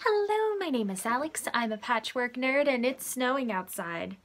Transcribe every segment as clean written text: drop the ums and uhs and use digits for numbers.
Hello, my name is Alex. I'm a patchwork nerd and it's snowing outside.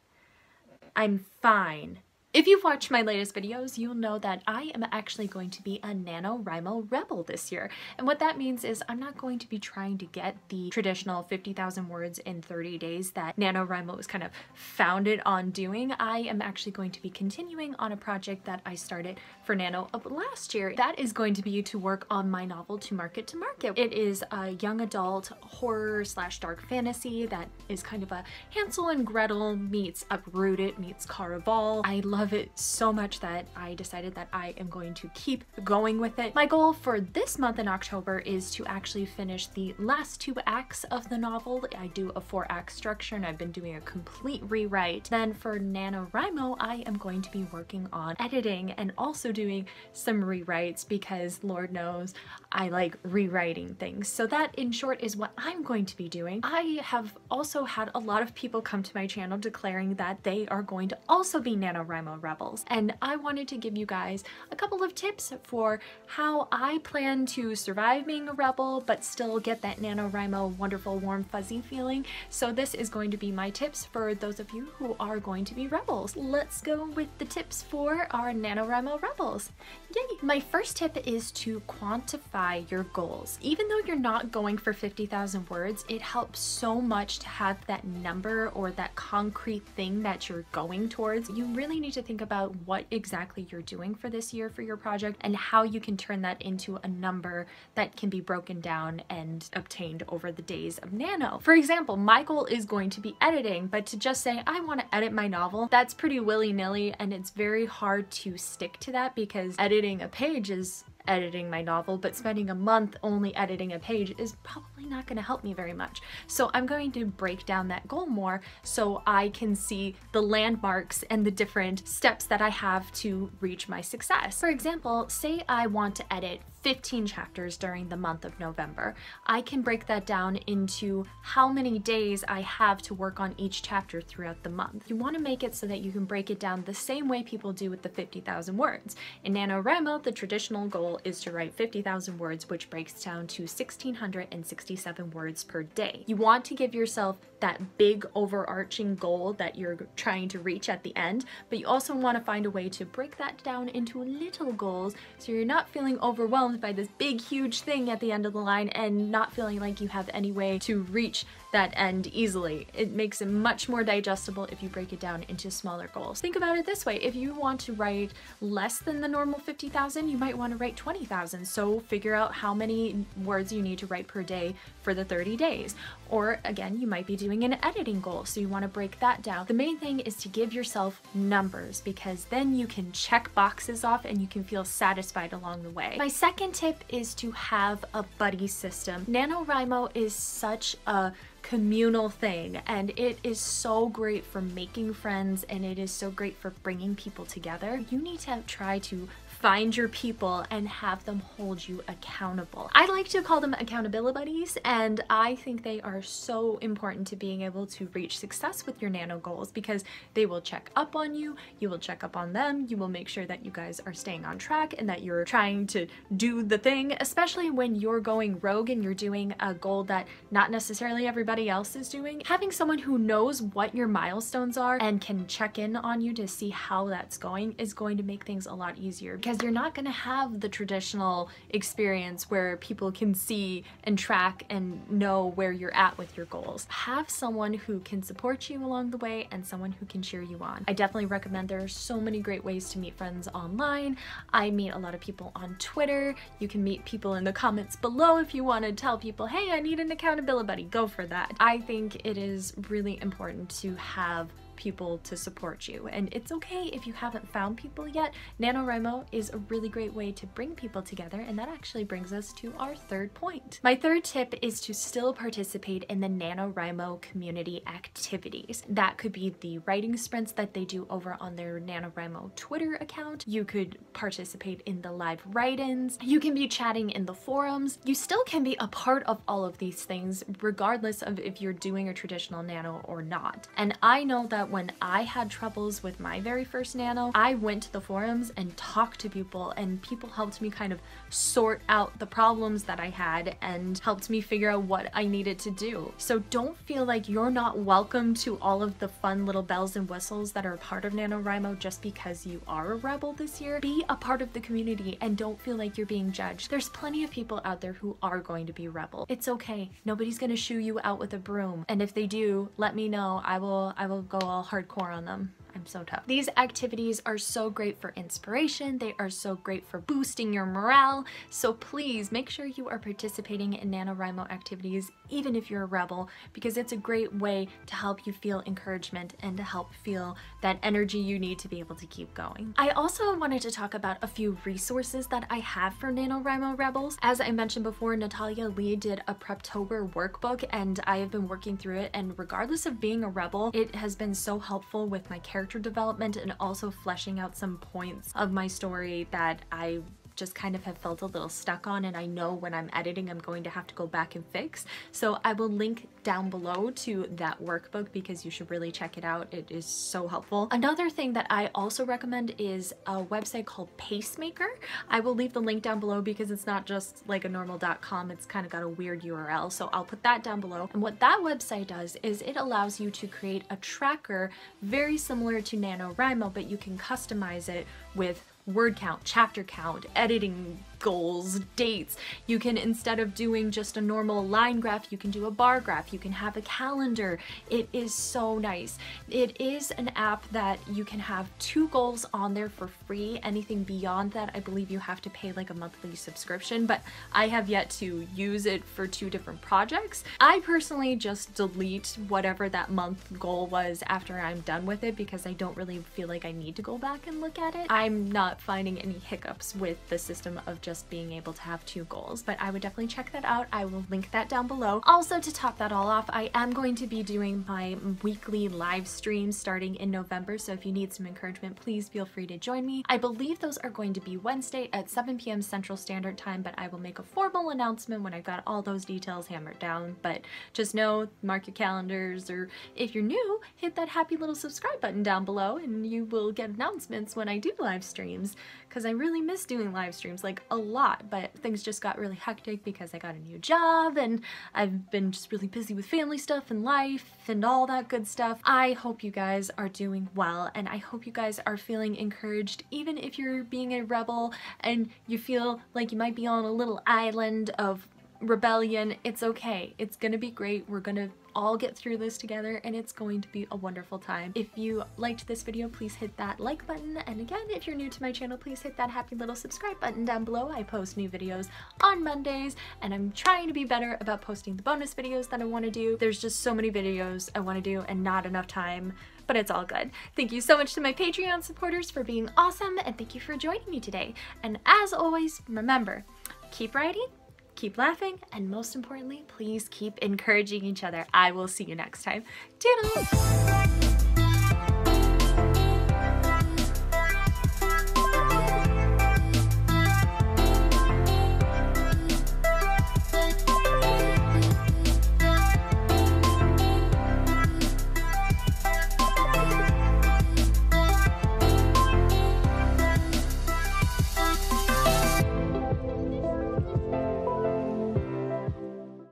I'm fine. If you've watched my latest videos, you'll know that I am actually going to be a NaNoWriMo Rebel this year. And what that means is I'm not going to be trying to get the traditional 50,000 words in 30 days that NaNoWriMo was kind of founded on doing. I am actually going to be continuing on a project that I started for Nano of last year. That is going to be to work on my novel To Market to Market. It is a young adult horror / dark fantasy that is kind of a Hansel and Gretel meets Uprooted meets Caraval. I love it so much that I decided that I am going to keep going with it. My goal for this month in October is to actually finish the last 2 acts of the novel. I do a 4-act structure and I've been doing a complete rewrite. Then for NaNoWriMo, I am going to be working on editing and also doing some rewrites because Lord knows I like rewriting things. So that in short is what I'm going to be doing. I have also had a lot of people come to my channel declaring that they are going to also be NaNoWriMo Rebels, and I wanted to give you guys a couple of tips for how I plan to survive being a rebel but still get that NaNoWriMo wonderful warm fuzzy feeling. So this is going to be my tips for those of you who are going to be rebels. Let's go with the tips for our NaNoWriMo Rebels. Yay! My first tip is to quantify your goals. Even though you're not going for 50,000 words, it helps so much to have that number or that concrete thing that you're going towards. You really need to think about what exactly you're doing for this year for your project and how you can turn that into a number that can be broken down and obtained over the days of Nano. For example, my goal is going to be editing, but to just say I want to edit my novel, that's pretty willy-nilly, and it's very hard to stick to that because editing a page is editing my novel, but spending a month only editing a page is probably not going to help me very much. So I'm going to break down that goal more so I can see the landmarks and the different steps that I have to reach my success. For example, say I want to edit 15 chapters during the month of November. I can break that down into how many days I have to work on each chapter throughout the month. You want to make it so that you can break it down the same way people do with the 50,000 words. In NaNoWriMo, the traditional goal is to write 50,000 words, which breaks down to 1,667 words per day. You want to give yourself that big overarching goal that you're trying to reach at the end, but you also want to find a way to break that down into little goals so you're not feeling overwhelmed by this big huge thing at the end of the line and not feeling like you have any way to reach that end easily. It makes it much more digestible if you break it down into smaller goals. Think about it this way: if you want to write less than the normal 50,000, you might want to write 20,000. So figure out how many words you need to write per day for the 30 days. Or again, you might be doing an editing goal, so you want to break that down. The main thing is to give yourself numbers because then you can check boxes off and you can feel satisfied along the way. My second tip is to have a buddy system. NaNoWriMo is such a communal thing, and it is so great for making friends, and it is so great for bringing people together. You need to try to find your people and have them hold you accountable. I like to call them accountability buddies, and I think they are so important to being able to reach success with your Nano goals because they will check up on you, you will check up on them, you will make sure that you guys are staying on track and that you're trying to do the thing, especially when you're going rogue and you're doing a goal that not necessarily everybody else is doing. Having someone who knows what your milestones are and can check in on you to see how that's going is going to make things a lot easier, because you're not going to have the traditional experience where people can see and track and know where you're at with your goals. Have someone who can support you along the way and someone who can cheer you on. I definitely recommend. There are so many great ways to meet friends online. I meet a lot of people on Twitter. You can meet people in the comments below if you want to tell people, hey, I need an accountability buddy. Go for that. I think it is really important to have people to support you, and it's okay if you haven't found people yet. NaNoWriMo is a really great way to bring people together, and that actually brings us to our third point. My third tip is to still participate in the NaNoWriMo community activities. That could be the writing sprints that they do over on their NaNoWriMo Twitter account. You could participate in the live write-ins. You can be chatting in the forums. You still can be a part of all of these things regardless of if you're doing a traditional Nano or not. And I know that that when I had troubles with my very first Nano, I went to the forums and talked to people, and people helped me kind of sort out the problems that I had and helped me figure out what I needed to do. So don't feel like you're not welcome to all of the fun little bells and whistles that are a part of NaNoWriMo just because you are a rebel this year. Be a part of the community and don't feel like you're being judged. There's plenty of people out there who are going to be rebel. It's okay. Nobody's gonna shoo you out with a broom. And if they do, let me know. I will go all hardcore on them. I'm so tough. These activities are so great for inspiration. They are so great for boosting your morale. So please make sure you are participating in NaNoWriMo activities, even if you're a rebel, because it's a great way to help you feel encouragement and to help feel that energy you need to be able to keep going. I also wanted to talk about a few resources that I have for NaNoWriMo Rebels. As I mentioned before, Natalia Lee did a Preptober workbook and I have been working through it, and regardless of being a rebel, it has been so helpful with my character development and also fleshing out some points of my story that I just kind of have felt a little stuck on, and I know when I'm editing I'm going to have to go back and fix. So I will link down below to that workbook because you should really check it out. It is so helpful. Another thing that I also recommend is a website called Pacemaker. I will leave the link down below because it's not just like a normal .com, it's kind of got a weird URL, so I'll put that down below. And what that website does is it allows you to create a tracker very similar to NaNoWriMo, but you can customize it with word count, chapter count, editing goals, dates. You can, instead of doing just a normal line graph, you can do a bar graph. You can have a calendar. It is so nice. It is an app that you can have 2 goals on there for free. Anything beyond that, I believe you have to pay like a monthly subscription, but I have yet to use it for 2 different projects. I personally just delete whatever that month goal was after I'm done with it because I don't really feel like I need to go back and look at it. I'm not finding any hiccups with the system of just being able to have 2 goals, but I would definitely check that out. I will link that down below. Also, to top that all off, I am going to be doing my weekly live streams starting in November, so if you need some encouragement, please feel free to join me. I believe those are going to be Wednesday at 7 p.m. Central Standard Time, but I will make a formal announcement when I've got all those details hammered down. But just know, mark your calendars, or if you're new, hit that happy little subscribe button down below and you will get announcements when I do live streams, because I really miss doing live streams, like a lot, but things just got really hectic because I got a new job and I've been just really busy with family stuff and life and all that good stuff. I hope you guys are doing well, and I hope you guys are feeling encouraged, even if you're being a rebel and you feel like you might be on a little island of rebellion. It's okay. It's gonna be great. We're gonna all get through this together and it's going to be a wonderful time. If you liked this video, please hit that like button, and again, if you're new to my channel, please hit that happy little subscribe button down below. I post new videos on Mondays and I'm trying to be better about posting the bonus videos that I want to do. There's just so many videos I want to do and not enough time, but it's all good. Thank you so much to my Patreon supporters for being awesome, and thank you for joining me today. And as always, remember, keep writing, keep laughing, and most importantly, please keep encouraging each other. I will see you next time. Toodles!